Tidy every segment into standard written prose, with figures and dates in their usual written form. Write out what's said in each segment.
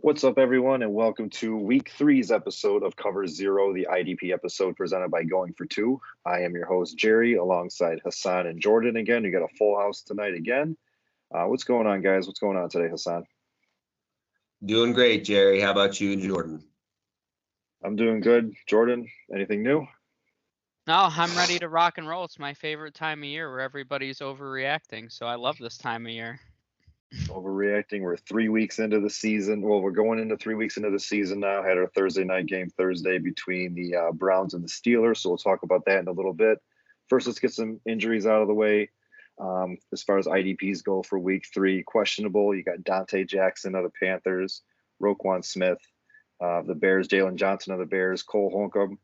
What's up, everyone, and welcome to Week 3's episode of Cover Zero, the IDP episode presented by Going for Two. I am your host, Jerry, alongside Hasan and Jordan again. We got a full house tonight again. What's going on, guys? What's going on today, Hasan? Doing great, Jerry. How about you, Jordan? I'm doing good. Jordan, anything new? No, I'm ready to rock and roll. It's my favorite time of year where everybody's overreacting, so I love this time of year. Overreacting. We're 3 weeks into the season. Well, we're going into 3 weeks into the season now. Had our Thursday night game Thursday between the Browns and the Steelers, so we'll talk about that in a little bit. First, let's get some injuries out of the way. As far as IDPs go for Week 3, questionable. You got Dante Jackson of the Panthers, Roquan Smith of the Bears, Jalen Johnson of the Bears, Cole Holcomb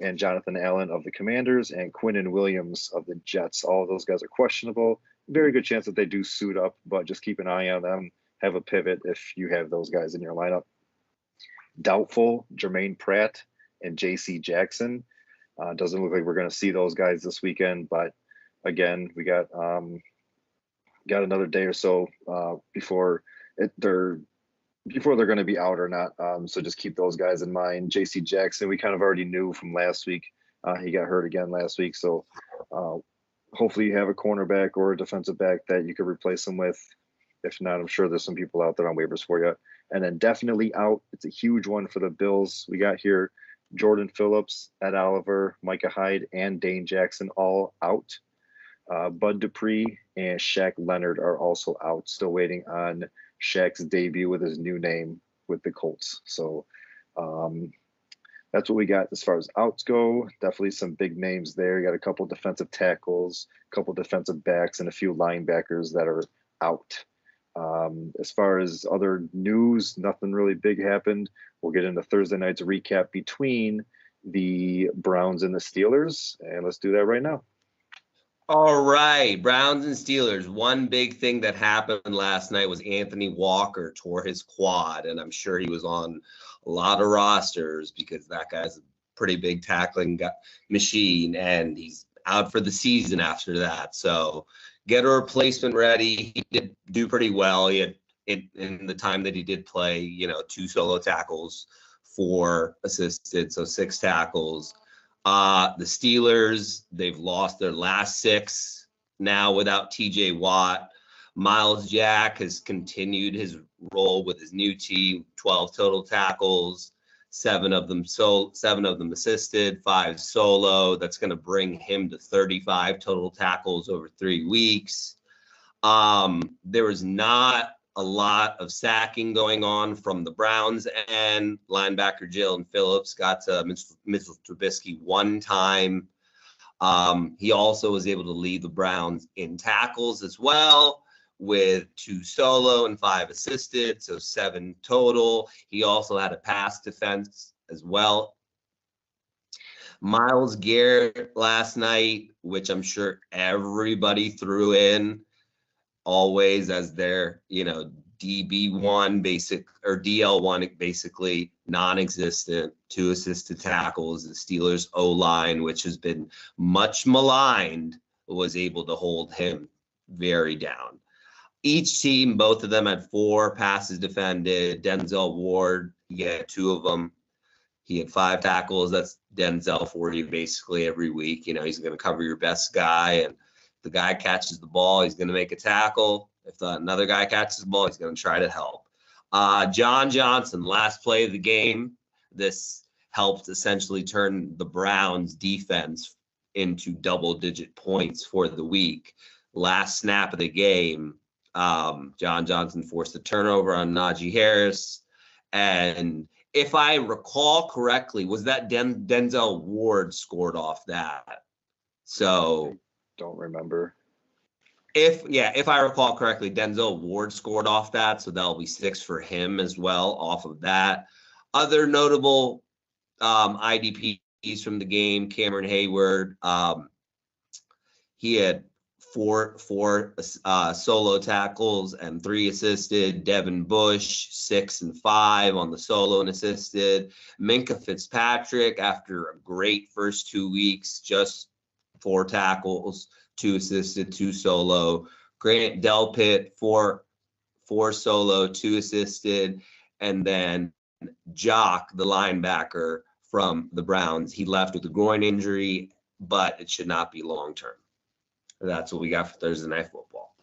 and Jonathan Allen of the Commanders, and Quinnen Williams of the Jets. All of those guys are questionable. Very good chance that they do suit up, but just keep an eye on them. Have a pivot if you have those guys in your lineup. Doubtful, Jermaine Pratt and J.C. Jackson. Doesn't look like we're going to see those guys this weekend, but again, we got another day or so before they're going to be out or not. So just keep those guys in mind. J.C. Jackson, we kind of already knew from last week. He got hurt again last week, so hopefully you have a cornerback or a defensive back that you could replace him with. If not, I'm sure there's some people out there on waivers for you. And then definitely out, it's a huge one for the Bills. We got here Jordan Phillips, Ed Oliver, Micah Hyde, and Dane Jackson all out. Bud Dupree and Shaq Leonard are also out, still waiting on Shaq's debut with his new name with the Colts. So that's what we got as far as outs go. Definitely some big names there. You got a couple defensive tackles, a couple defensive backs, and a few linebackers that are out. As far as other news, nothing really big happened. We'll get into Thursday night's recap between the Browns and the Steelers, and let's do that right now. All right, Browns and Steelers. One big thing that happened last night was Anthony Walker tore his quad, and I'm sure he was on a lot of rosters because that guy's a pretty big tackling machine, and he's out for the season after that. So get a replacement ready. He did do pretty well. He had in the time that he did play, 2 solo tackles, 4 assisted, so 6 tackles. The Steelers, they've lost their last 6 now without TJ Watt. Miles Jack has continued his role with his new team, 12 total tackles, 7 of them assisted, 5 solo. That's going to bring him to 35 total tackles over 3 weeks. There was not a lot of sacking going on from the Browns, and linebacker Jayon Phillips got to Mitchell Trubisky 1 time. He also was able to lead the Browns in tackles as well, with 2 solo and 5 assisted, so 7 total. He also had a pass defense as well. Myles Garrett last night, which I'm sure everybody threw in always as their, DB1 basic or DL1 basically non-existent, 2 assisted tackles. The Steelers O-line, which has been much maligned, was able to hold him very down. Each team, both of them had 4 passes defended. Denzel Ward, he had 2 of them. He had 5 tackles. That's Denzel for you basically every week. He's going to cover your best guy, and if the guy catches the ball, he's going to make a tackle. If another guy catches the ball, he's going to try to help. John Johnson, last play of the game. This helped essentially turn the Browns defense into double-digit points for the week. Last snap of the game, John Johnson forced a turnover on Najee Harris. And if I recall correctly, was that Denzel Ward scored off that? So don't remember. If I recall correctly, Denzel Ward scored off that, so that'll be 6 for him as well off of that. Other notable IDPs from the game, Cameron Hayward, he had 4 solo tackles and 3 assisted. Devin Bush, 6 and 5 on the solo and assisted. Minkah Fitzpatrick, after a great first 2 weeks, just 4 tackles, 2 assisted, 2 solo. Grant Delpit, 4 solo, 2 assisted. And then Jock, the linebacker from the Browns, he left with a groin injury, but it should not be long-term. That's what we got for Thursday Night Football.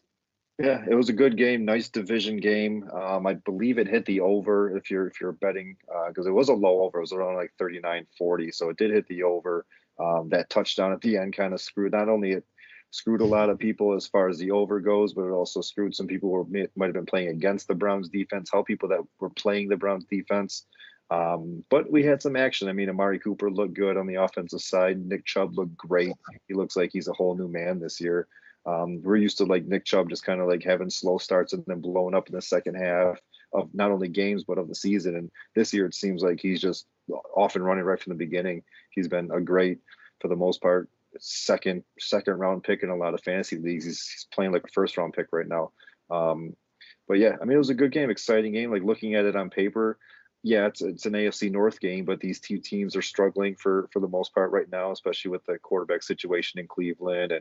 Yeah, it was a good game, nice division game. I believe it hit the over if you're betting, because it was a low over. It was around like 39-40, so it did hit the over. That touchdown at the end kind of screwed. Not only it screwed a lot of people as far as the over goes, but it also screwed some people who might have been playing against the Browns defense. Help people that were playing the Browns defense. But we had some action. I mean, Amari Cooper looked good on the offensive side. Nick Chubb looked great. He looks like he's a whole new man this year. We're used to like Nick Chubb just kind of like having slow starts and then blowing up in the second half of not only games but of the season. And this year it seems like he's just off and running right from the beginning. He's been a great, for the most part, second round pick in a lot of fantasy leagues. He's playing like a first round pick right now. But yeah, I mean, it was a good game, exciting game. Like looking at it on paper, yeah, it's an AFC North game, but these two teams are struggling for the most part right now, especially with the quarterback situation in Cleveland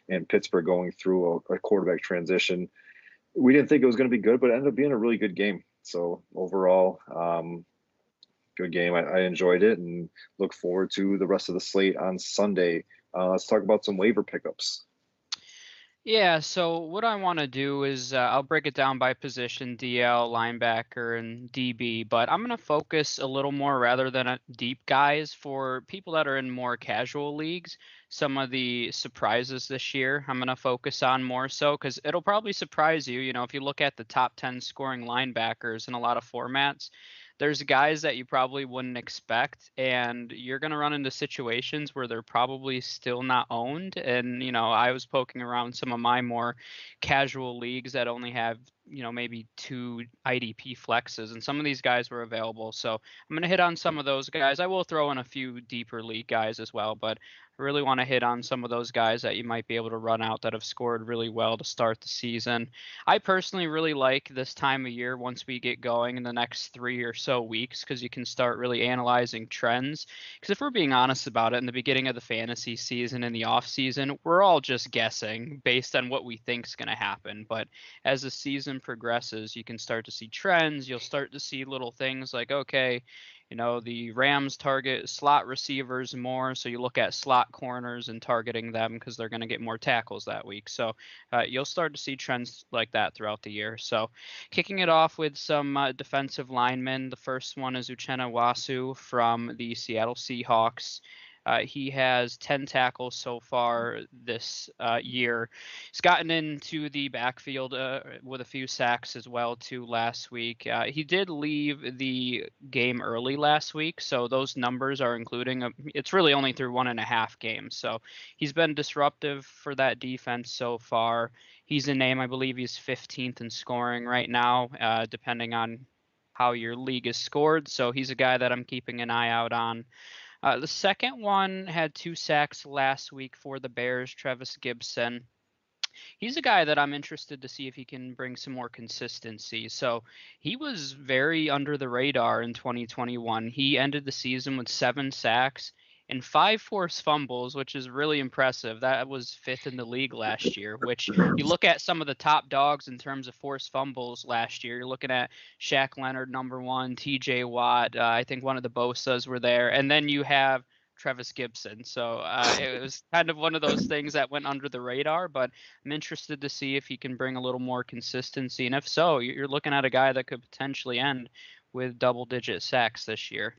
and Pittsburgh going through a quarterback transition. We didn't think it was going to be good, but it ended up being a really good game. So overall, good game. I enjoyed it and look forward to the rest of the slate on Sunday. Let's talk about some waiver pickups. Yeah, so what I want to do is I'll break it down by position, DL, linebacker, and DB, but I'm going to focus a little more rather than deep guys for people that are in more casual leagues. Some of the surprises this year I'm going to focus on more so because it'll probably surprise you. You know, if you look at the top 10 scoring linebackers in a lot of formats, there's guys that you probably wouldn't expect, and you're going to run into situations where they're probably still not owned. And, you know, I was poking around some of my more casual leagues that only have, you know, maybe 2 IDP flexes, and some of these guys were available. So I'm going to hit on some of those guys. I will throw in a few deeper league guys as well, but I really want to hit on some of those guys that you might be able to run out that have scored really well to start the season. I personally really like this time of year once we get going in the next 3 or so weeks, because you can start really analyzing trends. Because if we're being honest about it, in the beginning of the fantasy season and the off season, we're all just guessing based on what we think is going to happen. But as the season progresses, you can start to see trends. You'll start to see little things like, okay, you know, the Rams target slot receivers more, so you look at slot corners and targeting them because they're going to get more tackles that week. So you'll start to see trends like that throughout the year. So kicking it off with some defensive linemen. The first one is Uchenna Wasu from the Seattle Seahawks. He has 10 tackles so far this year. He's gotten into the backfield with a few sacks as well too last week. He did leave the game early last week, so those numbers are including it's really only through 1.5 games. So he's been disruptive for that defense so far. He's a name, I believe he's 15th in scoring right now, depending on how your league is scored. So he's a guy that I'm keeping an eye out on. The second one had 2 sacks last week for the Bears, Travis Gibson. He's a guy that I'm interested to see if he can bring some more consistency. So he was very under the radar in 2021. He ended the season with 7 sacks and 5 forced fumbles, which is really impressive. That was 5th in the league last year, which you look at some of the top dogs in terms of forced fumbles last year. You're looking at Shaq Leonard, number 1, TJ Watt. I think one of the Bosas were there. And then you have Travis Gibson. So it was kind of one of those things that went under the radar, but I'm interested to see if he can bring a little more consistency. And if so, you're looking at a guy that could potentially end with double-digit sacks this year.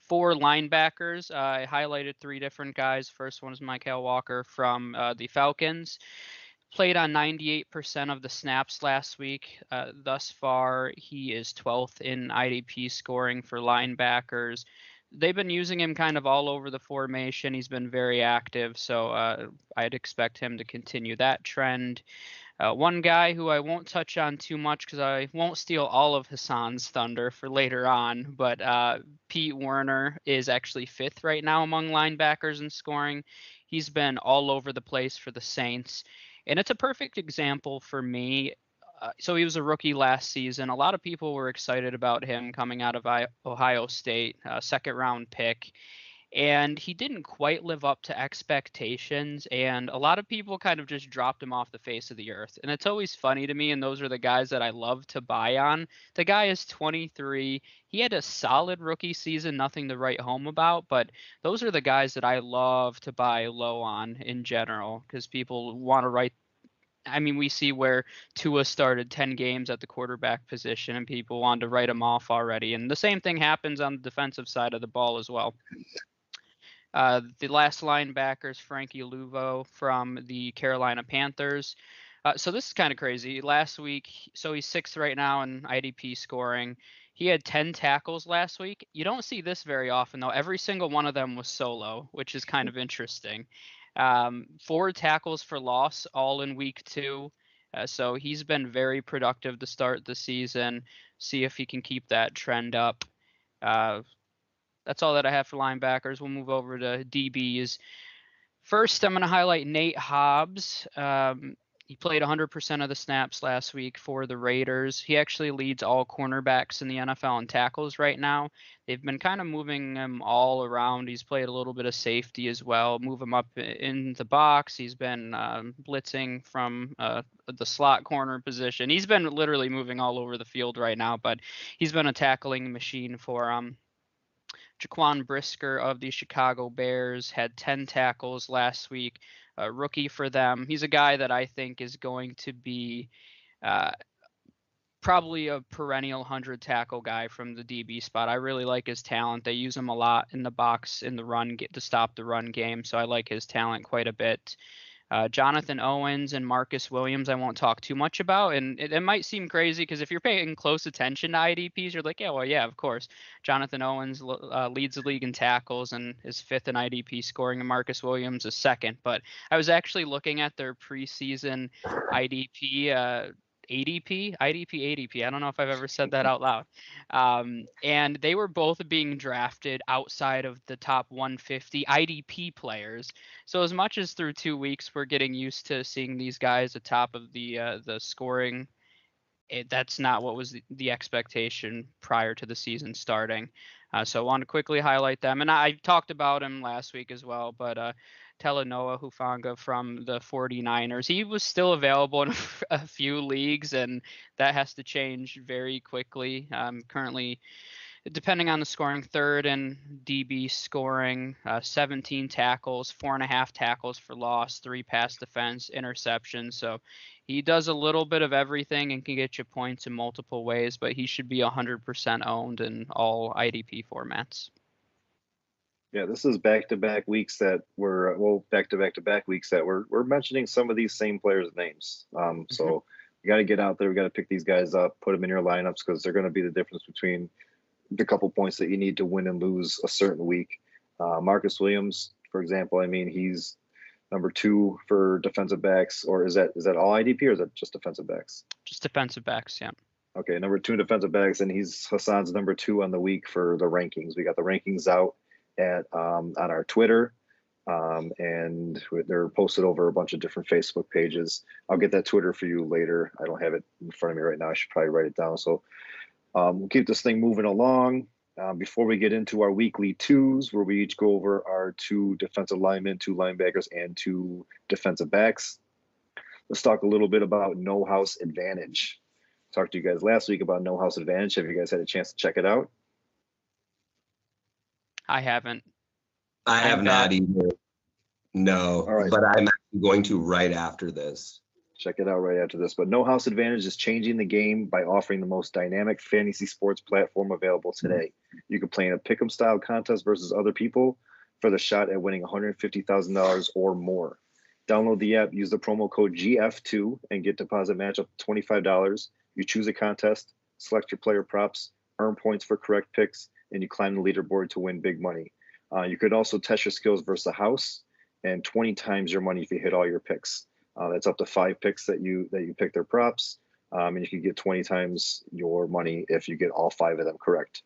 4 linebackers. I highlighted 3 different guys. First one is Mykal Walker from the Falcons. Played on 98% of the snaps last week. Thus far, he is 12th in IDP scoring for linebackers. They've been using him kind of all over the formation. He's been very active, so I'd expect him to continue that trend. One guy who I won't touch on too much because I won't steal all of Hasan's thunder for later on, but Pete Werner is actually 5th right now among linebackers in scoring. He's been all over the place for the Saints, and it's a perfect example for me. So he was a rookie last season. A lot of people were excited about him coming out of Ohio State, 2nd round pick. and he didn't quite live up to expectations, and a lot of people kind of just dropped him off the face of the earth. And it's always funny to me, and those are the guys that I love to buy on. The guy is 23. He had a solid rookie season, nothing to write home about, but those are the guys that I love to buy low on in general, because people want to write. I mean, we see where Tua started 10 games at the quarterback position and people wanted to write him off already. And the same thing happens on the defensive side of the ball as well. The last linebacker is Frankie Luvo from the Carolina Panthers. So this is kind of crazy. Last week, so he's 6th right now in IDP scoring. He had 10 tackles last week. You don't see this very often, though. Every single one of them was solo, which is kind of interesting. 4 tackles for loss, all in week 2. So he's been very productive to start the season. See if he can keep that trend up. That's all that I have for linebackers. We'll move over to DBs. First, I'm going to highlight Nate Hobbs. He played 100% of the snaps last week for the Raiders. He actually leads all cornerbacks in the NFL in tackles right now. They've been kind of moving him all around. He's played a little bit of safety as well, move him up in the box. He's been blitzing from the slot corner position. He's been literally moving all over the field right now, but he's been a tackling machine for Jaquan Brisker of the Chicago Bears had 10 tackles last week, a rookie for them. He's a guy that I think is going to be probably a perennial 100 tackle guy from the DB spot. I really like his talent. They use him a lot in the box in the run to stop the run game, so I like his talent quite a bit. Jonathan Owens and Marcus Williams, I won't talk too much about. And it might seem crazy because if you're paying close attention to IDPs, you're like, yeah, of course. Jonathan Owens leads the league in tackles and is 5th in IDP scoring, and Marcus Williams is 2nd. But I was actually looking at their preseason IDP. ADP. I don't know if I've ever said that out loud. And they were both being drafted outside of the top 150 IDP players. So as much as through 2 weeks we're getting used to seeing these guys atop of the scoring, that's not what was the expectation prior to the season starting. So I want to quickly highlight them. And I talked about him last week as well, but Telenoa Hufanga from the 49ers. He was still available in a few leagues, and that has to change very quickly. Currently, depending on the scoring, 3rd in DB scoring, 17 tackles, 4.5 tackles for loss, 3 pass defense, interceptions. So he does a little bit of everything and can get you points in multiple ways, but he should be 100% owned in all IDP formats. Yeah, this is back-to-back weeks that back-to-back weeks that we're mentioning some of these same players' names. So you got to get out there. We got to pick these guys up, put them in your lineups because they're going to be the difference between the couple points that you need to win and lose a certain week. Marcus Williams, for example, I mean, he's number 2 for defensive backs, or is that all IDP or is that just defensive backs? Just defensive backs, yeah. Okay, number 2 defensive backs, and he's Hasan's number 2 on the week for the rankings. We got the rankings out at on our Twitter, and they're posted over a bunch of different Facebook pages. I'll get that Twitter for you later. I don't have it in front of me right now. I should probably write it down. So we'll keep this thing moving along. Before we get into our weekly 2s, where we each go over our 2 defensive linemen, 2 linebackers, and 2 defensive backs, let's talk a little bit about No House Advantage. Talked to you guys last week about No House Advantage. Have you guys had a chance to check it out? I haven't. I have not either. No, all right. But I'm actually going to right after this. Check it out right after this. But No House Advantage is changing the game by offering the most dynamic fantasy sports platform available today. You can play in a pick'em style contest versus other people for the shot at winning $150,000 or more. Download the app, use the promo code GF2 and get deposit match up to $25. You choose a contest, select your player props, earn points for correct picks, and you climb the leaderboard to win big money. You could also test your skills versus the house and 20 times your money if you hit all your picks. That's up to 5 picks that you pick their props, and you can get 20 times your money if you get all 5 of them correct.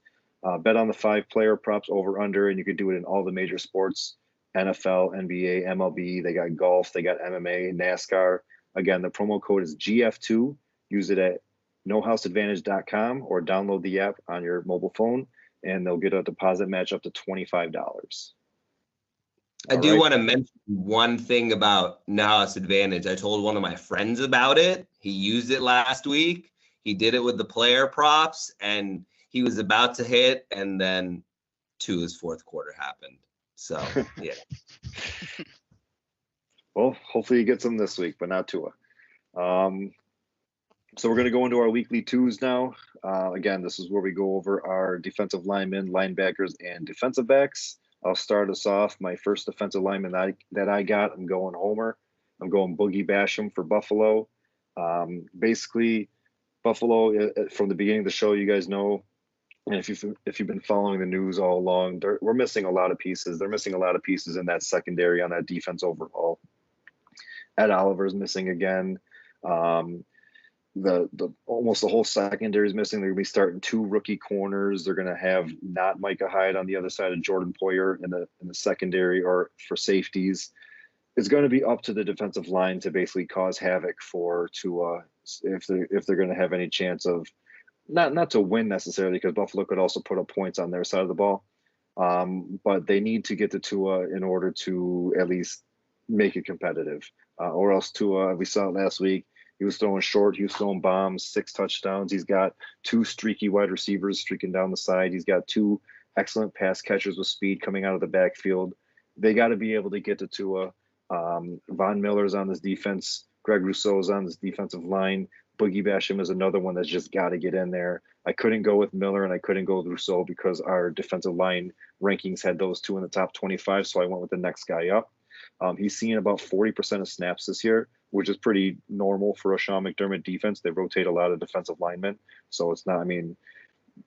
Bet on the 5 player props over under, and you can do it in all the major sports: NFL, NBA, MLB. They got golf, they got MMA, NASCAR. Again, the promo code is GF2. Use it at nohouseadvantage.com or download the app on your mobile phone, and they'll get a deposit match up to $25. I do want to mention one thing about Nahas Advantage. I told one of my friends about it. He used it last week. He did it with the player props, and he was about to hit, and then Tua's fourth quarter happened. So, yeah. Well, hopefully he gets them this week, but not Tua. So we're going to go into our weekly twos now. Again, this is where we go over our defensive linemen, linebackers, and defensive backs. I'll start us off. My first defensive lineman that I got, I'm going Homer. I'm going Boogie Basham for Buffalo. Basically, Buffalo, from the beginning of the show, you guys know, and if you've been following the news all along, we're missing a lot of pieces. They're missing a lot of pieces in that secondary on that defense overall. Ed Oliver's missing again. The almost the whole secondary is missing. They're gonna be starting 2 rookie corners. They're gonna have not Micah Hyde on the other side of Jordan Poyer in the secondary or for safeties. It's going to be up to the defensive line to basically cause havoc for Tua if they're going to have any chance of not to win necessarily, because Buffalo could also put up points on their side of the ball. But they need to get to Tua in order to at least make it competitive, or else Tua, we saw it last week. He was throwing short. He was throwing bombs, 6 touchdowns. He's got 2 streaky wide receivers streaking down the side. He's got 2 excellent pass catchers with speed coming out of the backfield. They got to be able to get to Tua. Von Miller's on this defense. Greg Rousseau's on this defensive line. Boogie Basham is another one that's just got to get in there. I couldn't go with Miller and I couldn't go with Rousseau because our defensive line rankings had those 2 in the top 25, so I went with the next guy up. He's seen about 40% of snaps this year, which is pretty normal for a Sean McDermott defense. They rotate a lot of defensive linemen, so it's not, I mean,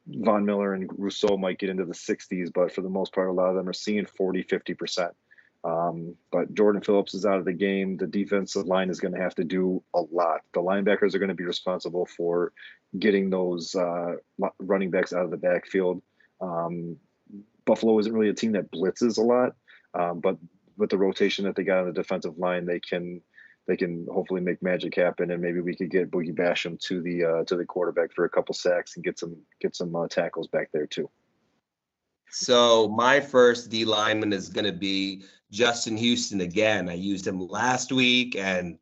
Von Miller and Rousseau might get into the 60s, but for the most part, a lot of them are seeing 40, 50%. But Jordan Phillips is out of the game. The defensive line is going to have to do a lot. The linebackers are going to be responsible for getting those running backs out of the backfield. Buffalo isn't really a team that blitzes a lot, but with the rotation that they got on the defensive line, they can hopefully make magic happen, and maybe we could get Boogie Basham to the quarterback for a couple sacks and get some tackles back there too. So my first D lineman is going to be Justin Houston again. I used him last week, and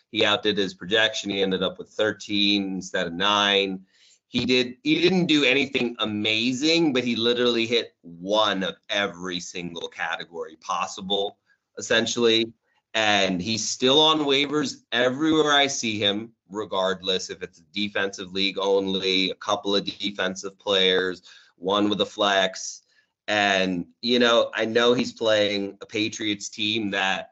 he outdid his projection. He ended up with 13 instead of 9. He didn't do anything amazing, but he literally hit one of every single category possible, essentially. And he's still on waivers everywhere I see him, regardless if it's a defensive league only, a couple of defensive players, one with a flex. And, I know he's playing a Patriots team that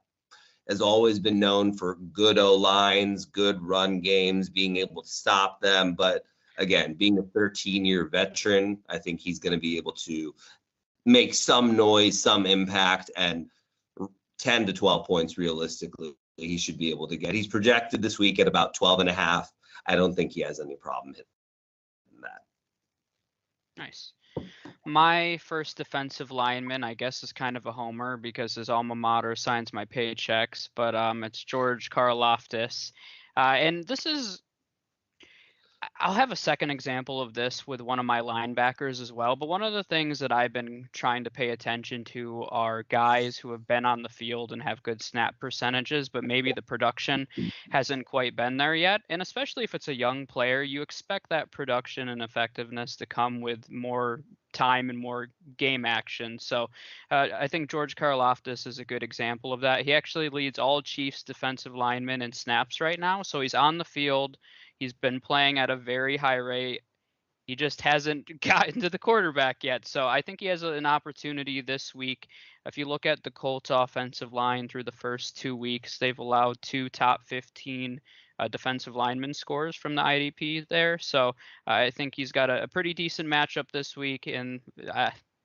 has always been known for good O-lines, good run games, being able to stop them. But again, being a 13-year veteran, I think he's going to be able to make some noise, some impact, and 10 to 12 points realistically he should be able to get. He's projected this week at about 12.5. I don't think he has any problem hitting that. Nice. My first defensive lineman, I guess, is kind of a homer because his alma mater signs my paychecks, but it's George Karoloftus. And this is, I'll have a second example of this with one of my linebackers as well. But one of the things that I've been trying to pay attention to are guys who have been on the field and have good snap percentages, but maybe the production hasn't quite been there yet. And especially if it's a young player, you expect that production and effectiveness to come with more time and more game action. So I think George Karoloftus is a good example of that. He actually leads all Chiefs defensive linemen in snaps right now. So he's on the field. He's been playing at a very high rate. He just hasn't gotten to the quarterback yet. So I think he has an opportunity this week. If you look at the Colts offensive line through the first 2 weeks, they've allowed 2 top 15 defensive lineman scores from the IDP there. So I think he's got a pretty decent matchup this week. And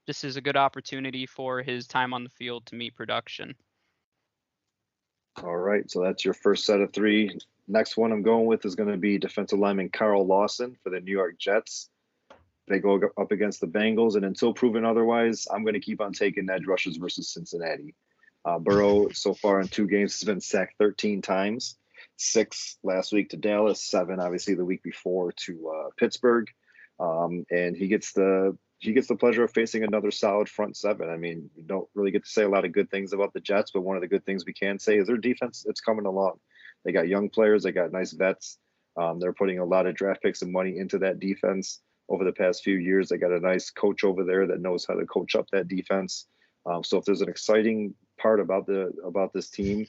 this is a good opportunity for his time on the field to meet production. All right. So that's your first set of 3. Next one I'm going with is going to be defensive lineman Carl Lawson for the New York Jets. They go up against the Bengals, and until proven otherwise, I'm going to keep on taking edge rushers versus Cincinnati. Burrow, so far in 2 games, has been sacked 13 times, 6 last week to Dallas, 7 obviously the week before to Pittsburgh. And he gets the he gets the pleasure of facing another solid front seven. I mean, you don't really get to say a lot of good things about the Jets, but one of the good things we can say is their defense, it's coming along. They got young players, they got nice vets. They're putting a lot of draft picks and money into that defense over the past few years. They got a nice coach over there that knows how to coach up that defense. So if there's an exciting part about this team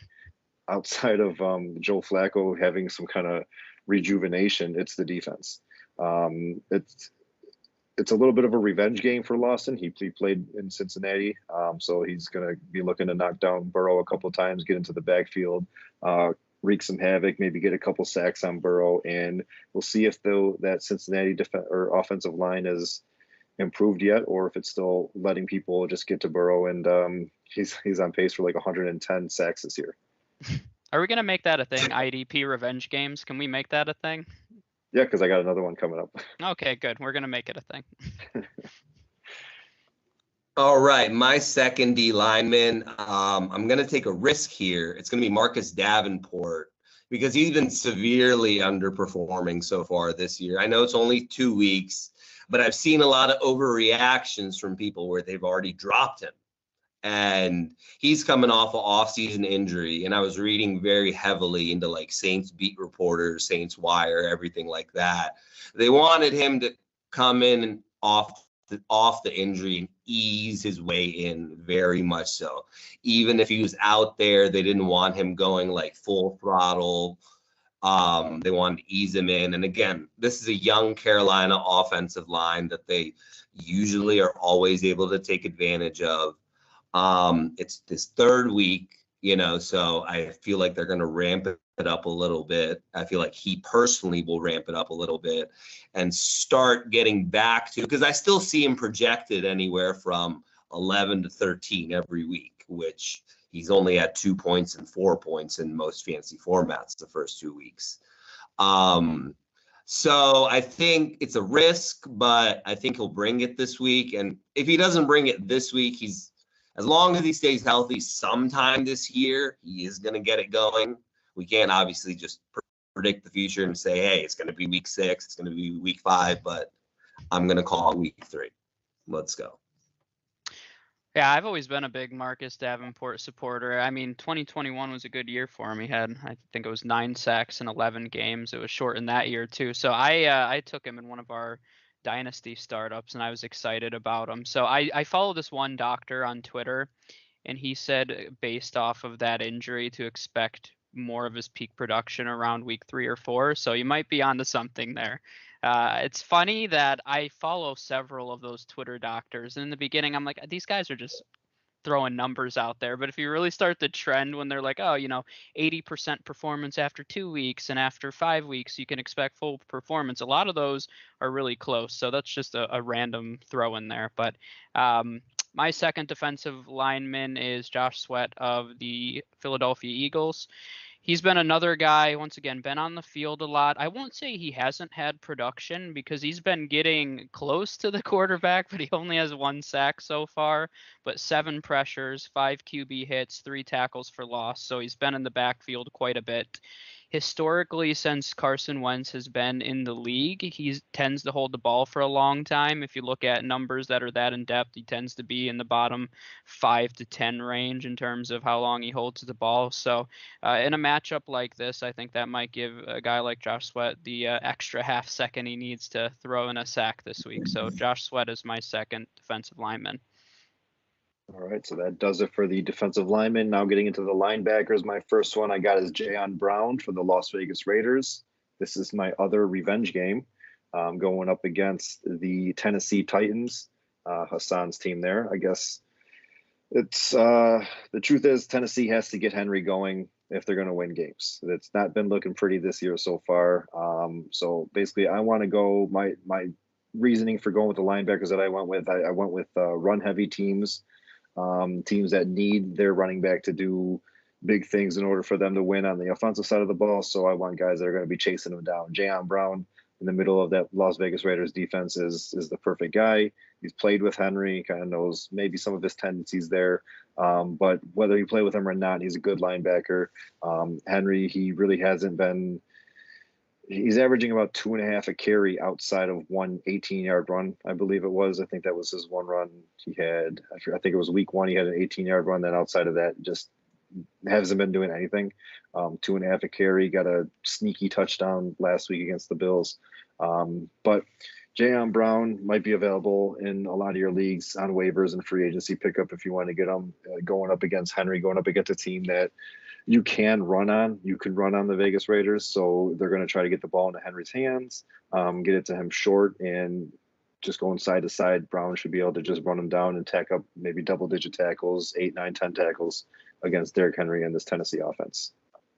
outside of Joe Flacco having some kind of rejuvenation, it's the defense. It's a little bit of a revenge game for Lawson. He played in Cincinnati, so he's going to be looking to knock down Burrow a couple of times, get into the backfield, wreak some havoc, maybe get a couple sacks on Burrow, and we'll see if that Cincinnati or offensive line is improved yet, or if it's still letting people just get to Burrow. And he's on pace for like 110 sacks this year. Are we going to make that a thing? IDP revenge games? Can we make that a thing? Yeah, because I got another one coming up. Okay, good. We're going to make it a thing. All right, my second D lineman, I'm going to take a risk here. It's going to be Marcus Davenport because he's been severely underperforming so far this year. I know it's only 2 weeks, but I've seen a lot of overreactions from people where they've already dropped him. And he's coming off an off-season injury, and I was reading very heavily into like Saints beat reporters, Saints Wire, everything like that. They wanted him to come in and off the injury and ease his way in very much so. Even if he was out there, they didn't want him going like full throttle. They wanted to ease him in. And again, this is a young Carolina offensive line that they usually are always able to take advantage of. It's this third week, so I feel like they're going to ramp it up a little bit. I feel like he personally will ramp it up a little bit and start getting back to, because I still see him projected anywhere from 11 to 13 every week, which he's only at 2 points and 4 points in most fantasy formats the first 2 weeks. So I think it's a risk, but I think he'll bring it this week. And if he doesn't bring it this week, as long as he stays healthy sometime this year, he is going to get it going. We can't obviously just predict the future and say, hey, it's going to be week 6, it's going to be week 5, but I'm going to call it week 3. Let's go. Yeah, I've always been a big Marcus Davenport supporter. I mean, 2021 was a good year for him. He had, I think it was 9 sacks in 11 games. It was short in that year too. So I took him in one of our dynasty startups, and I was excited about him. So I follow this one doctor on Twitter, and he said based off of that injury to expect more of his peak production around week 3 or 4. So you might be onto something there. It's funny that I follow several of those Twitter doctors. And in the beginning, I'm like, these guys are just throwing numbers out there. But if you really start the trend when they're like, 80% performance after 2 weeks, and after 5 weeks, you can expect full performance. A lot of those are really close. So that's just a random throw in there. But my second defensive lineman is Josh Sweat of the Philadelphia Eagles. He's been another guy, once again, been on the field a lot. I won't say he hasn't had production because he's been getting close to the quarterback, but he only has 1 sack so far, but 7 pressures, 5 QB hits, 3 tackles for loss. So he's been in the backfield quite a bit. Historically, since Carson Wentz has been in the league, he tends to hold the ball for a long time. If you look at numbers that are that in depth, he tends to be in the bottom 5 to 10 range in terms of how long he holds the ball. So in a matchup like this, I think that might give a guy like Josh Sweat the extra half second he needs to throw in a sack this week. So Josh Sweat is my second defensive lineman. All right, so that does it for the defensive linemen. Now getting into the linebackers, my first one I got is Jayon Brown for the Las Vegas Raiders. This is my other revenge game, going up against the Tennessee Titans, Hasan's team there. I guess it's the truth is Tennessee has to get Henry going if they're going to win games. It's not been looking pretty this year so far. So basically, I want to go. My reasoning for going with the linebackers that I went with run heavy teams. Teams that need their running back to do big things in order for them to win on the offensive side of the ball. So I want guys that are going to be chasing them down. Jayon Brown in the middle of that Las Vegas Raiders defense is the perfect guy. He's played with Henry, kind of knows maybe some of his tendencies there. But whether you play with him or not, he's a good linebacker. Henry, he really hasn't been He's averaging about 2.5 a carry outside of one 18-yard run, I believe it was. I think that was his one run he had. I think it was week 1. He had an 18-yard run. Then outside of that, just hasn't been doing anything. 2.5 a carry, got a sneaky touchdown last week against the Bills. But Jayon Brown might be available in a lot of your leagues on waivers and free agency pickup if you want to get him going up against Henry, going up against a team that you can run on. You can run on the Vegas Raiders, so they're going to try to get the ball into Henry's hands, get it to him short, and just going side to side. Brown should be able to just run him down and tack up maybe double-digit tackles, 8, 9, 10 tackles against Derrick Henry and this Tennessee offense.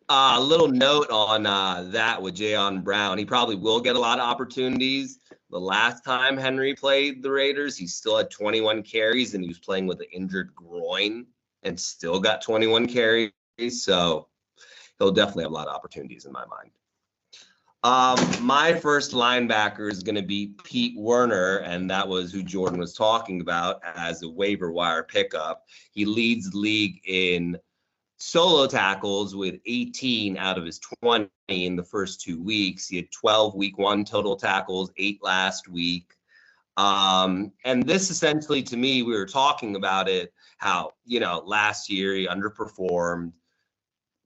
A little note on that with Jayon Brown. He probably will get a lot of opportunities. The last time Henry played the Raiders, he still had 21 carries, and he was playing with an injured groin and still got 21 carries. So he'll definitely have a lot of opportunities in my mind. My first linebacker is going to be Pete Werner, and that was who Jordan was talking about as a waiver wire pickup. He leads the league in solo tackles with 18 out of his 20 in the first 2 weeks. He had 12 week 1 total tackles, 8 last week. And this essentially, to me, we were talking about it, how, last year he underperformed.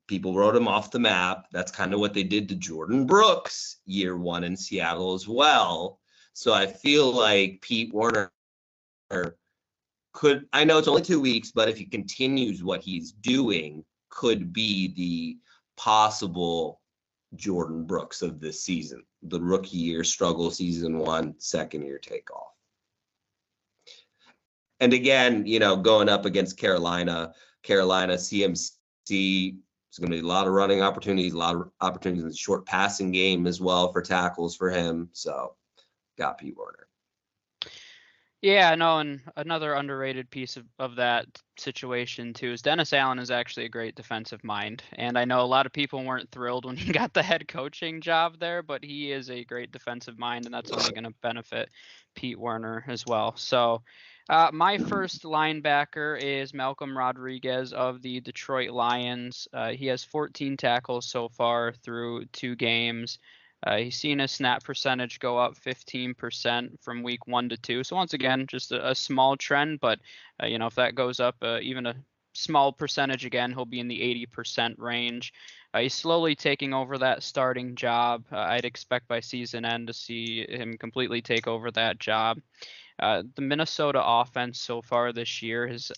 People wrote him off the map. That's kind of what they did to Jordan Brooks year 1 in Seattle as well. So I feel like Pete Werner could, I know it's only 2 weeks, but if he continues what he's doing, could be the possible Jordan Brooks of this season. The rookie year struggle, season 1, second year takeoff. And again, going up against Carolina CMC, there's going to be a lot of running opportunities, a lot of opportunities in the short passing game as well for tackles for him. So got Pete Werner. Yeah, no, and another underrated piece of that situation too is Dennis Allen is actually a great defensive mind. And I know a lot of people weren't thrilled when he got the head coaching job there, but he is a great defensive mind, and that's only going to benefit Pete Werner as well. So my first linebacker is Malcolm Rodriguez of the Detroit Lions. He has 14 tackles so far through 2 games. He's seen his snap percentage go up 15% from week 1 to 2. So once again, just a small trend, but if that goes up even a small percentage again, he'll be in the 80% range. He's slowly taking over that starting job. I'd expect by season end to see him completely take over that job. The Minnesota offense so far this year has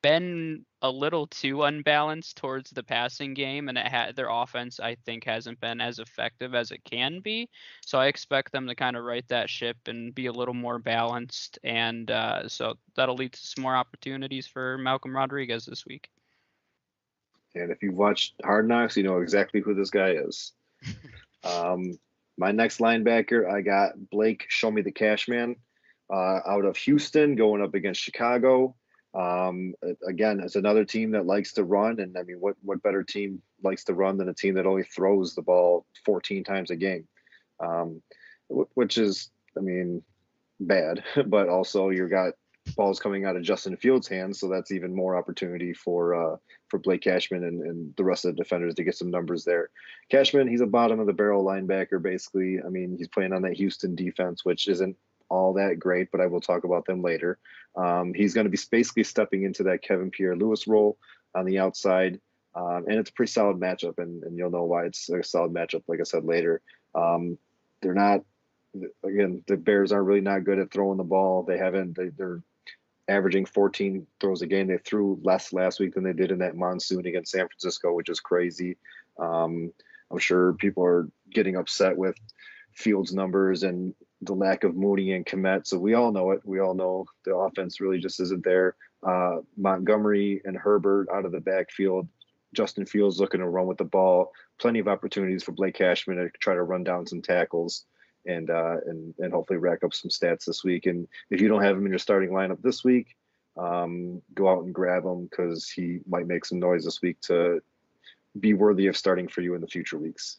been a little too unbalanced towards the passing game, and their offense, I think, hasn't been as effective as it can be. So I expect them to kind of right that ship and be a little more balanced, and so that'll lead to some more opportunities for Malcolm Rodriguez this week. And if you've watched Hard Knocks, you know exactly who this guy is. My next linebacker, I got Blake Show Me the Cash Man out of Houston going up against Chicago. Again, it's another team that likes to run, and I mean, what better team likes to run than a team that only throws the ball 14 times a game, which is, I mean, bad. But also, you got balls coming out of Justin Fields' hands, so that's even more opportunity for Blake Cashman and the rest of the defenders to get some numbers there. Cashman, he's a bottom of the barrel linebacker, basically. I mean, he's playing on that Houston defense, which isn't all that great, but I will talk about them later. He's going to be basically stepping into that Kevin Pierre-Louis role on the outside, and it's a pretty solid matchup, and you'll know why it's a solid matchup, like I said, later. They're not, again, the Bears are really not good at throwing the ball. They're averaging 14 throws a game. They threw less last week than they did in that monsoon against San Francisco, which is crazy. I'm sure people are getting upset with Fields' numbers and the lack of Mooney and Kmet. So we all know it. We all know the offense really just isn't there. Montgomery and Herbert out of the backfield. Justin Fields looking to run with the ball. Plenty of opportunities for Blake Cashman to try to run down some tackles and hopefully rack up some stats this week. And if you don't have him in your starting lineup this week, go out and grab him, because he might make some noise this week to be worthy of starting for you in the future weeks.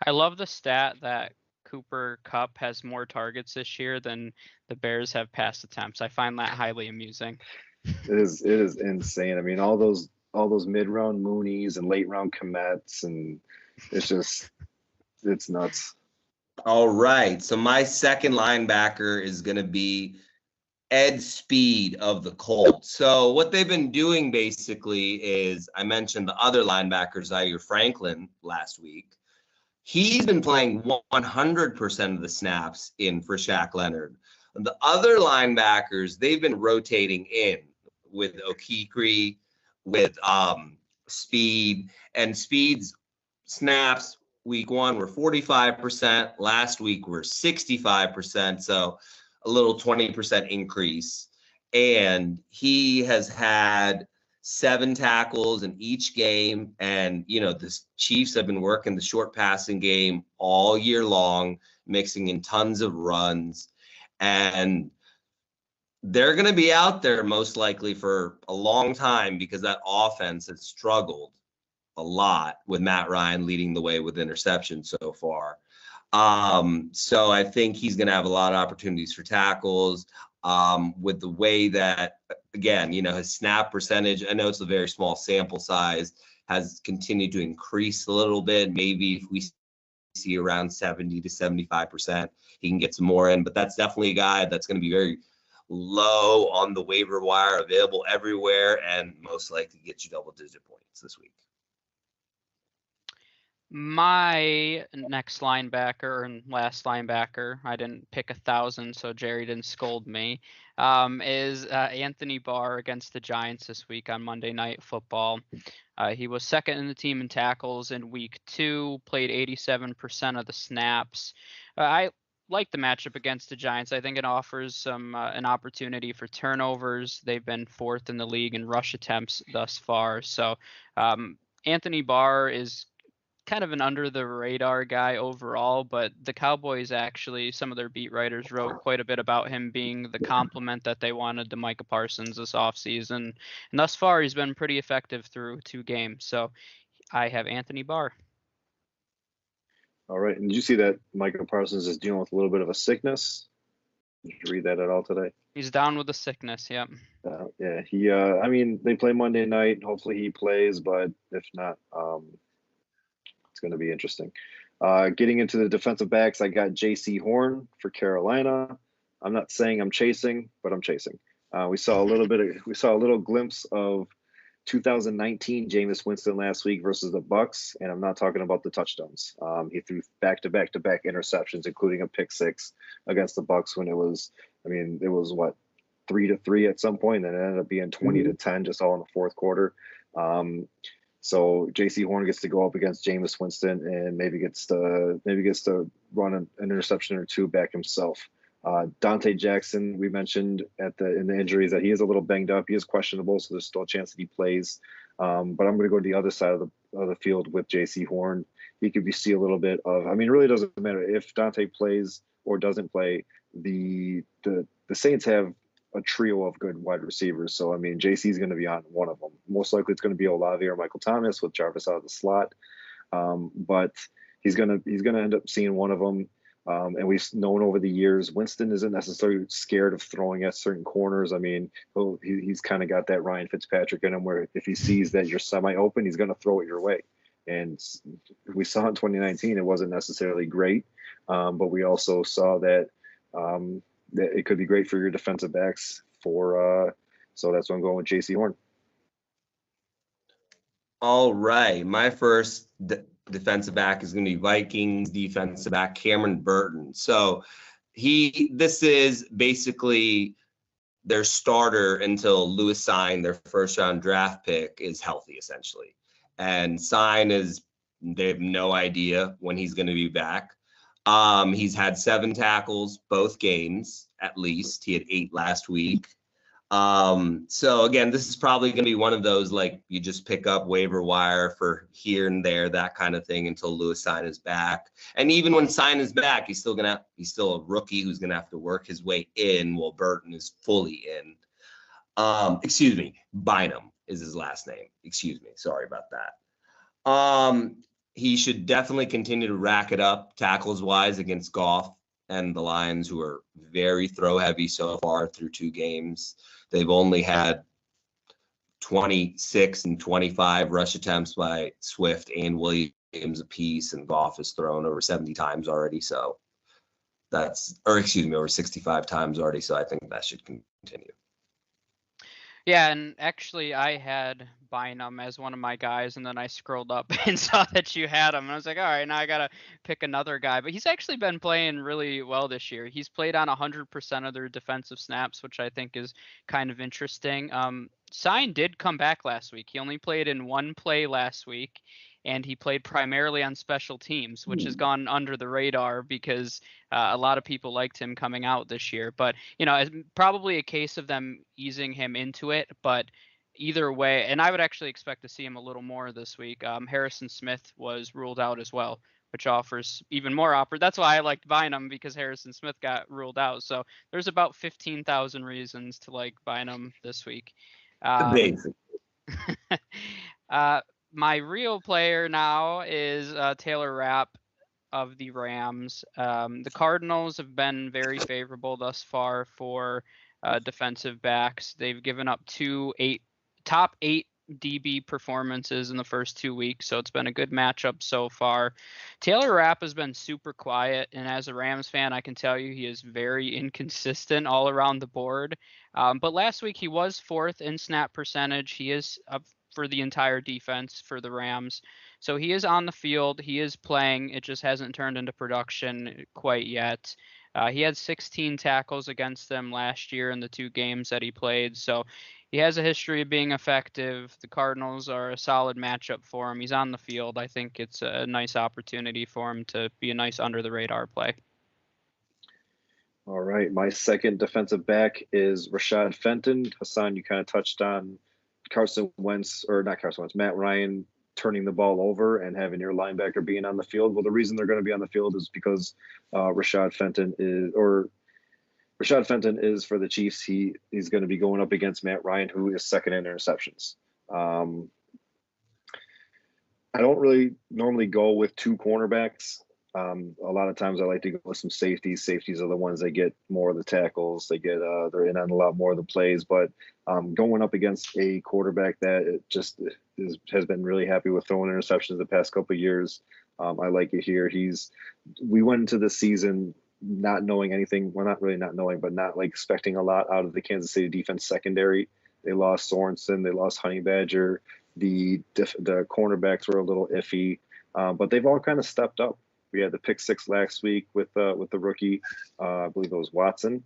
I love the stat that Cooper Kupp has more targets this year than the Bears have pass attempts. I find that highly amusing. It is insane. I mean, all those mid-round Moonies and late-round Kmets, and it's just It's nuts. All right. So my second linebacker is going to be Ed Speed of the Colts. So what they've been doing basically is, I mentioned the other linebacker, Zaire Franklin, last week. He's been playing 100% of the snaps in for Shaq Leonard. The other linebackers, they've been rotating in with Okikri, with Speed, and Speed's snaps week 1 were 45%. Last week were 65%. So a little 20% increase. And he has had 7 tackles in each game. And, the Chiefs have been working the short passing game all year long, mixing in tons of runs. And they're going to be out there most likely for a long time because that offense has struggled a lot with Matt Ryan leading the way with interceptions so far. So I think he's going to have a lot of opportunities for tackles with the way that, again, his snap percentage, I know it's a very small sample size, has continued to increase a little bit. Maybe if we see around 70 to 75%, he can get some more in, but that's definitely a guy that's going to be very low on the waiver wire, available everywhere, and most likely get you double-digit points this week. My next linebacker and last linebacker, I didn't pick 1,000, so Jerry didn't scold me, is Anthony Barr against the Giants this week on Monday Night Football. He was second in the team in tackles in week 2, played 87% of the snaps. I like the matchup against the Giants. I think it offers an opportunity for turnovers. They've been 4th in the league in rush attempts thus far. So Anthony Barr is kind of an under the radar guy overall, but the Cowboys actually, some of their beat writers wrote quite a bit about him being the complement that they wanted to Micah Parsons this offseason. And thus far, he's been pretty effective through 2 games. So I have Anthony Barr. All right. And did you see that Micah Parsons is dealing with a little bit of a sickness? Did you read that at all today? He's down with the sickness. Yep. Yeah. They play Monday night. Hopefully he plays, but if not, it's going to be interesting. Getting into the defensive backs, I got J.C. Horn for Carolina. I'm not saying I'm chasing, but I'm chasing. We saw a little glimpse of 2019 Jameis Winston last week versus the Bucks, and I'm not talking about the touchdowns. He threw back-to-back interceptions, including a pick 6 against the Bucks when it was what, 3-3 at some point, and it ended up being 20-10 just all in the fourth quarter. So J.C. Horn gets to go up against Jameis Winston and maybe gets to run an interception or 2 back himself. Dante Jackson, we mentioned in the injuries that he is a little banged up. He is questionable, so there's still a chance that he plays. But I'm going to go to the other side of the field with J.C. Horn. He could see a little bit of. It really doesn't matter if Dante plays or doesn't play. The Saints have a trio of good wide receivers. So, JC is going to be on one of them. Most likely it's going to be Olave or Michael Thomas with Jarvis out of the slot. But he's going to end up seeing one of them. And we've known over the years, Winston isn't necessarily scared of throwing at certain corners. He's kind of got that Ryan Fitzpatrick in him where if he sees that you're semi-open, he's going to throw it your way. And we saw in 2019, it wasn't necessarily great. But we also saw that it could be great for your defensive backs so that's why I'm going with J.C. Horn. All right. My first defensive back is going to be Vikings defensive back Cameron Burton. So this is basically their starter until Lewis Sign, their first round draft pick, is healthy essentially. And Sign they have no idea when he's going to be back. He's had 7 tackles both games, at least. He had 8 last week. So again, this is probably going to be one of those, like, you just pick up waiver wire for here and there, that kind of thing until Lewis Sign is back. And even when Sign is back, he's still a rookie who's going to have to work his way in while Burton is fully in. Bynum is his last name. Sorry about that. He should definitely continue to rack it up tackles wise against Goff and the Lions, who are very throw heavy so far through 2 games. They've only had 26 and 25 rush attempts by Swift and Williams games apiece, and Goff has thrown over 70 times already. So over 65 times already. So I think that should continue. Yeah, and actually I had Bynum as one of my guys, and then I scrolled up and saw that you had him, and I was like, all right, now I gotta pick another guy. But he's actually been playing really well this year. He's played on 100% of their defensive snaps, which I think is kind of interesting. Sign did come back last week. He only played in one play last week, and he played primarily on special teams, which has gone under the radar because a lot of people liked him coming out this year. But, it's probably a case of them easing him into it. But either way, and I would actually expect to see him a little more this week. Harrison Smith was ruled out as well, which offers even more That's why I liked Bynum, because Harrison Smith got ruled out. So there's about 15,000 reasons to like Bynum this week. Amazing. My real player now is Taylor Rapp of the Rams. The Cardinals have been very favorable thus far for defensive backs. They've given up top eight DB performances in the first 2 weeks, so it's been a good matchup so far. Taylor Rapp has been super quiet, and as a Rams fan, I can tell you he is very inconsistent all around the board. But last week he was fourth in snap percentage. He is up for the entire defense for the Rams. So he is on the field. He is playing. It just hasn't turned into production quite yet. He had 16 tackles against them last year in the 2 games that he played. So he has a history of being effective. The Cardinals are a solid matchup for him. He's on the field. I think it's a nice opportunity for him to be a nice under-the-radar play. All right. My second defensive back is Rashad Fenton. Hasan, you kind of touched on Matt Ryan turning the ball over and having your linebacker being on the field. Well, the reason they're going to be on the field is because Rashad Fenton is for the Chiefs. He's going to be going up against Matt Ryan, who is second in interceptions. I don't really normally go with 2 cornerbacks. A lot of times I like to go with some safeties. Safeties are the ones that get more of the tackles. They're in on a lot more of the plays. But going up against a quarterback that has been really happy with throwing interceptions the past couple of years, I like it here. We went into the season not knowing anything. Well, not really not knowing, but not like expecting a lot out of the Kansas City defense secondary. They lost Sorensen. They lost Honey Badger. The cornerbacks were a little iffy, but they've all kind of stepped up. We had the pick 6 last week with the rookie, I believe it was Watson.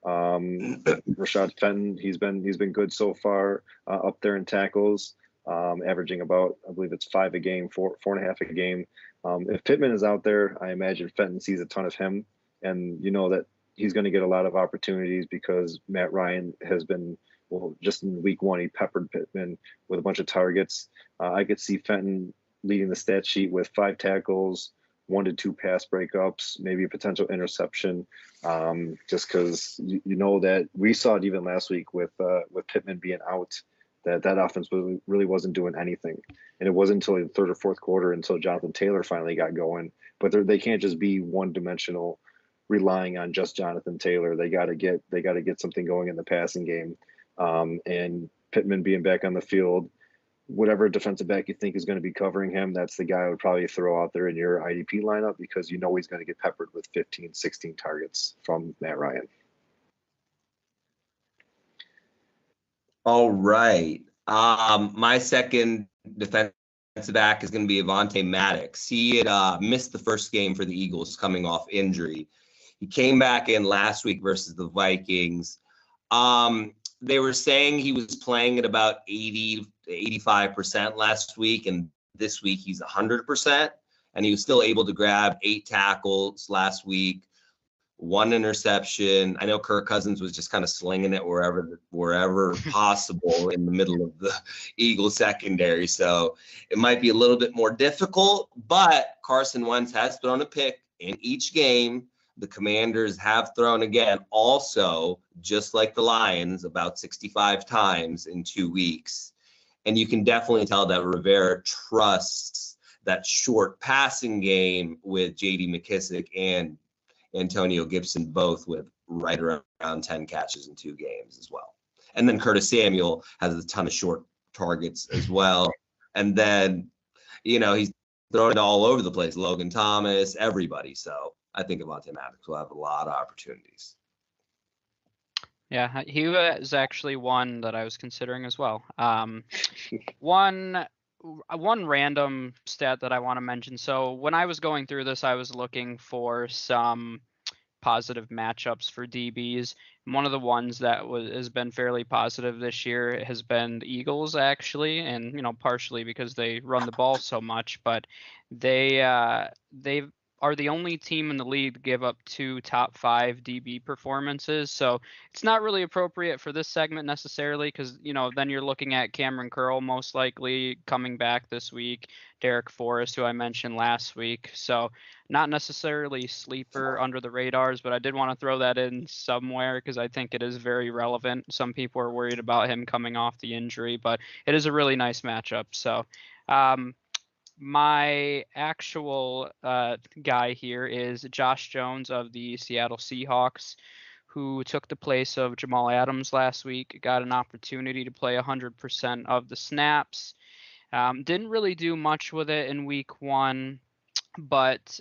Rashad Fenton, he's been good so far, up there in tackles, averaging about, I believe it's 5 a game, 4.5 a game. If Pittman is out there, I imagine Fenton sees a ton of him, and you know that he's going to get a lot of opportunities because Matt Ryan has been, just in week 1, he peppered Pittman with a bunch of targets. I could see Fenton leading the stat sheet with 5 tackles, 1 to 2 pass breakups, maybe a potential interception, just because you know that we saw it even last week with Pittman being out, that offense really wasn't doing anything, and it wasn't until the 3rd or 4th quarter until Jonathan Taylor finally got going. But they can't just be one-dimensional, relying on just Jonathan Taylor. They got to get something going in the passing game, and Pittman being back on the field. Whatever defensive back you think is going to be covering him, that's the guy I would probably throw out there in your IDP lineup, because you know he's going to get peppered with 15, 16 targets from Matt Ryan. All right. My second defensive back is going to be Avante Maddox. He had missed the first game for the Eagles coming off injury. He came back in last week versus the Vikings. They were saying he was playing at about 80 to 85% last week, and this week he's 100%, and he was still able to grab 8 tackles last week, 1 interception. I know Kirk Cousins was just kind of slinging it wherever possible in the middle of the Eagles secondary, so it might be a little bit more difficult, but Carson Wentz has thrown a pick in each game. The Commanders have thrown again, also, just like the Lions, about 65 times in 2 weeks. And you can definitely tell that Rivera trusts that short passing game with J.D. McKissick and Antonio Gibson, both with right around 10 catches in 2 games as well. And then Curtis Samuel has a ton of short targets as well. And then, he's throwing it all over the place. Logan Thomas, everybody. So I think Avante Maddox will have a lot of opportunities. Yeah, he was actually one that I was considering as well. One random stat that I want to mention. So when I was going through this, I was looking for some positive matchups for DBs. One of the ones that has been fairly positive this year has been the Eagles, actually, and partially because they run the ball so much, but they are the only team in the league to give up 2 top 5 DB performances. So it's not really appropriate for this segment necessarily, because then you're looking at Cameron Curl most likely coming back this week, Derek Forrest, who I mentioned last week. So not necessarily sleeper under the radars, but I did want to throw that in somewhere because I think it is very relevant. Some people are worried about him coming off the injury, but it is a really nice matchup. So my actual guy here is Josh Jones of the Seattle Seahawks, who took the place of Jamal Adams last week, got an opportunity to play 100% of the snaps. Didn't really do much with it in week 1, but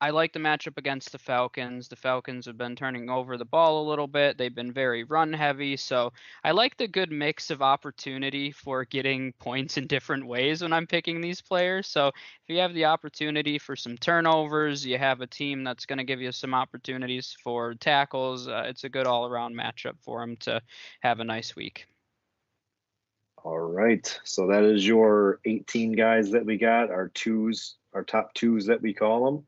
I like the matchup against the Falcons. The Falcons have been turning over the ball a little bit. They've been very run heavy. So I like the good mix of opportunity for getting points in different ways when I'm picking these players. So if you have the opportunity for some turnovers, you have a team that's going to give you some opportunities for tackles. It's a good all-around matchup for them to have a nice week. All right. So that is your 18 guys that we got, our top twos that we call them.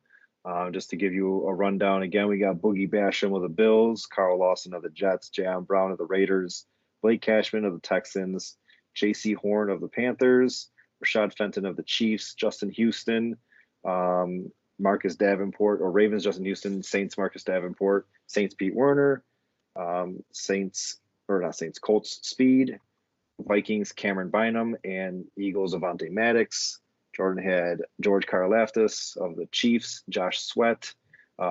Just to give you a rundown again, we got Boogie Basham of the Bills, Carl Lawson of the Jets, Jayon Brown of the Raiders, Blake Cashman of the Texans, J.C. Horn of the Panthers, Rashad Fenton of the Chiefs, Justin Houston, Marcus Davenport, or Ravens Justin Houston, Saints Marcus Davenport, Saints Pete Werner, Colts Speed, Vikings Cameron Bynum, and Eagles Avante Maddox. Jordan had George Karoloftus of the Chiefs, Josh Sweat,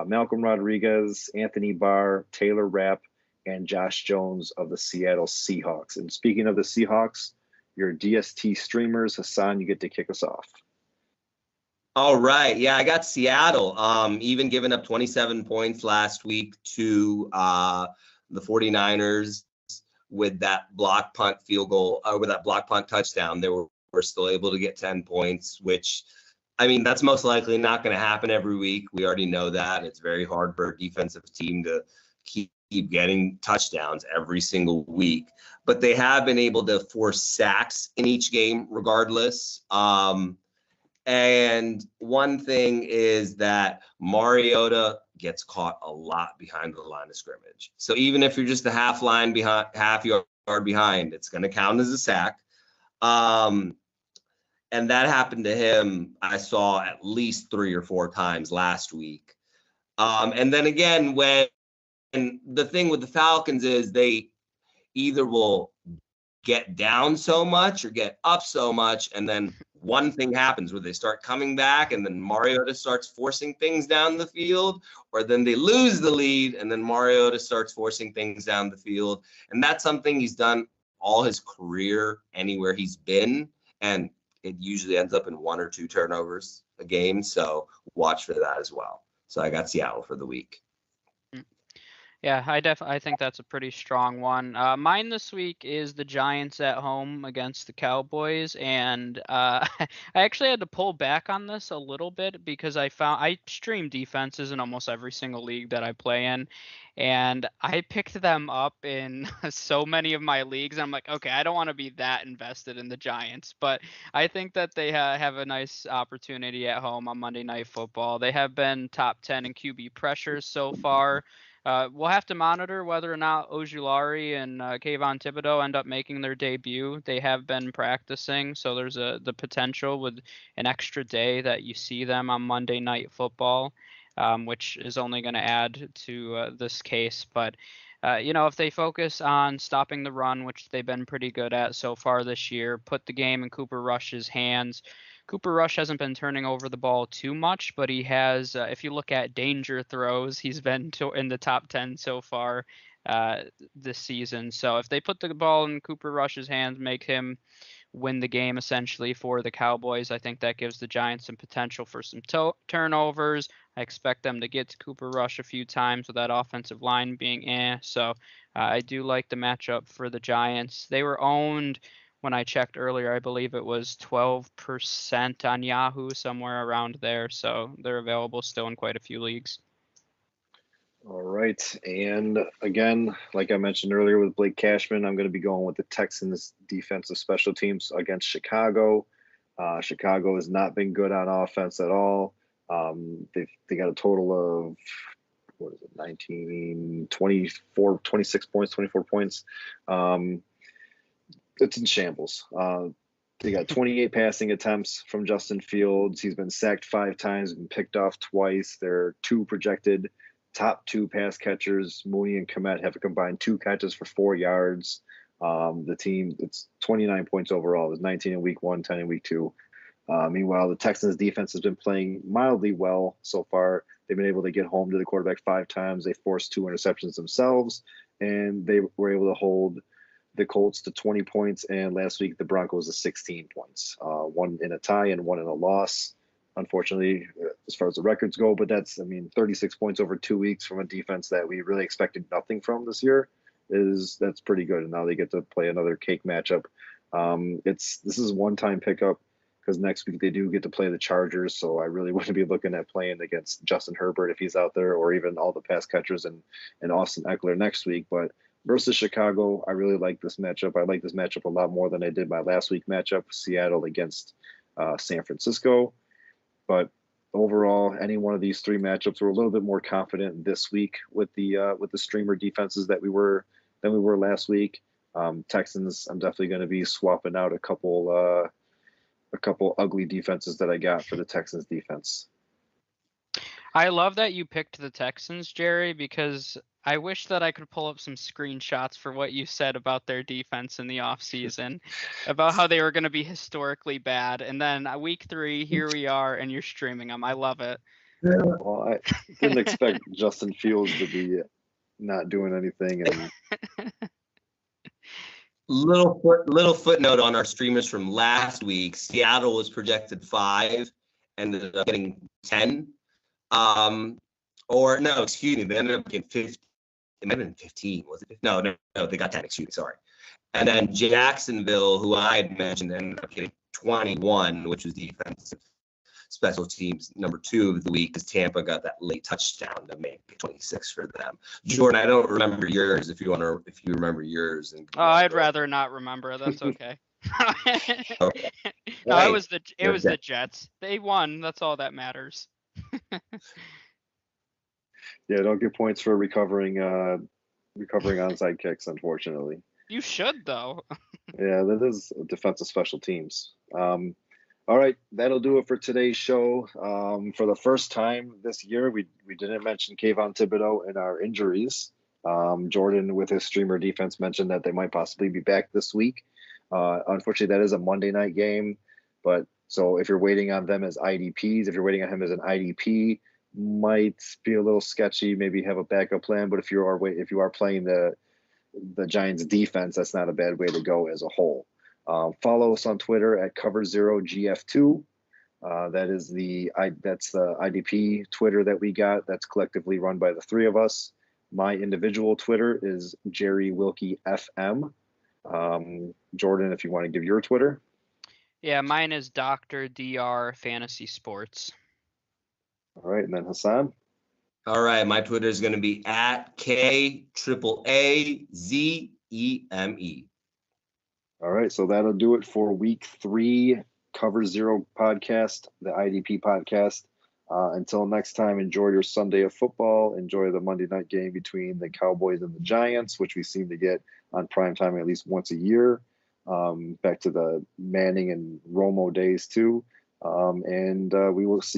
Malcolm Rodriguez, Anthony Barr, Taylor Rapp, and Josh Jones of the Seattle Seahawks. And speaking of the Seahawks, your DST streamers, Hasan, you get to kick us off. All right. Yeah, I got Seattle, even giving up 27 points last week to the 49ers with that block punt field goal, with that block punt touchdown. They were still able to get 10 points, which, I mean, that's most likely not going to happen every week. We already know that. It's very hard for a defensive team to keep getting touchdowns every single week. But they have been able to force sacks in each game regardless. And one thing is that Mariota gets caught a lot behind the line of scrimmage. So even if you're just a half yard behind, it's going to count as a sack. And that happened to him, I saw at least 3 or 4 times last week. And then again, and the thing with the Falcons is they either will get down so much or get up so much, and then one thing happens where they start coming back, and then Mariota starts forcing things down the field, or then they lose the lead, and then Mariota starts forcing things down the field. And that's something he's done all his career anywhere he's been, and it usually ends up in 1 or 2 turnovers a game. So watch for that as well. So I got Seattle for the week. Yeah, I think that's a pretty strong one. Mine this week is the Giants at home against the Cowboys, and I actually had to pull back on this a little bit because I stream defenses in almost every single league that I play in, and I picked them up in so many of my leagues. I'm like, okay, I don't want to be that invested in the Giants, but I think that they have a nice opportunity at home on Monday Night Football. They have been top 10 in QB pressures so far. We'll have to monitor whether or not Ojulari and Kayvon Thibodeau end up making their debut. They have been practicing, so there's the potential with an extra day that you see them on Monday Night Football, which is only going to add to this case. But, if they focus on stopping the run, which they've been pretty good at so far this year, put the game in Cooper Rush's hands. Cooper Rush hasn't been turning over the ball too much, but he has, if you look at danger throws, he's been in the top 10 so far this season. So if they put the ball in Cooper Rush's hands, make him win the game essentially for the Cowboys. I think that gives the Giants some potential for some turnovers. I expect them to get to Cooper Rush a few times with that offensive line being So I do like the matchup for the Giants. They were owned when I checked earlier. I believe it was 12% on Yahoo, somewhere around there. So they're available still in quite a few leagues. All right. And again, like I mentioned earlier with Blake Cashman, I'm going to be going with the Texans defensive special teams against Chicago. Chicago has not been good on offense at all. They got a total of, 19, 24, 26 points, 24 points. It's in shambles. They got 28 passing attempts from Justin Fields. He's been sacked 5 times, been picked off twice. They're 2 projected top 2 pass catchers. Mooney and Kmet have a combined 2 catches for 4 yards. The team, it's 29 points overall. It was 19 in week 1, 10 in week 2. Meanwhile, the Texans defense has been playing mildly well so far. They've been able to get home to the quarterback 5 times. They forced 2 interceptions themselves, and they were able to hold the Colts to 20 points. And last week, the Broncos to 16 points, 1 in a tie and 1 in a loss. Unfortunately, as far as the records go, but that's, 36 points over 2 weeks from a defense that we really expected nothing from this year that's pretty good. And now they get to play another cake matchup. This is a one-time pickup because next week they do get to play the Chargers. So I really wouldn't be looking at playing against Justin Herbert if he's out there, or even all the pass catchers and Austin Eckler next week. But versus Chicago, I really like this matchup. I like this matchup a lot more than I did my last week matchup, Seattle against San Francisco. But overall, any one of these 3 matchups, we're a little bit more confident this week with the streamer defenses than we were last week. Texans, I'm definitely going to be swapping out a couple ugly defenses that I got for the Texans defense. I love that you picked the Texans, Jerry, because I wish that I could pull up some screenshots for what you said about their defense in the offseason, about how they were going to be historically bad. And then week 3, here we are, and you're streaming them. I love it. Well, I didn't expect Justin Fields to be not doing anything. And Little footnote on our streamers from last week. Seattle was projected 5, ended up getting 10. Or no, excuse me, they ended up getting 15. It might have been 15, was it? No, they got 10, excuse me, sorry. And then Jacksonville, who I had mentioned, ended up getting 21, which was defensive special teams number 2 of the week, because Tampa got that late touchdown to make it 26 for them. Jordan, I don't remember yours. If you remember yours. I'd rather not remember. That's okay. Okay. No, it was the Jets. They won. That's all that matters. Yeah, don't get points for recovering onside kicks, unfortunately. You should, though. Yeah, that is defensive special teams. All right, that'll do it for today's show. For the first time this year, we didn't mention Kayvon Thibodeau in our injuries. Jordan, with his streamer defense, mentioned that they might possibly be back this week. Unfortunately, that is a Monday night game. But so if you're waiting on them as IDPs, if you're waiting on him as an IDP, might be a little sketchy. Maybe have a backup plan. But if you are playing the Giants defense, that's not a bad way to go as a whole. Follow us on Twitter at Cover0GF2. That's the IDP Twitter that we got. That's collectively run by the 3 of us. My individual Twitter is Jerry Wilkie FM. Jordan, if you want to give your Twitter. Yeah, mine is Dr. DR Fantasy Sports. All right, and then Hasan. All right, my Twitter is going to be at KAAZEME. All right, so that'll do it for week 3 Cover 0 podcast, the IDP podcast. Until next time, enjoy your Sunday of football. Enjoy the Monday night game between the Cowboys and the Giants, which we seem to get on primetime at least once a year. Back to the Manning and Romo days too. And we will see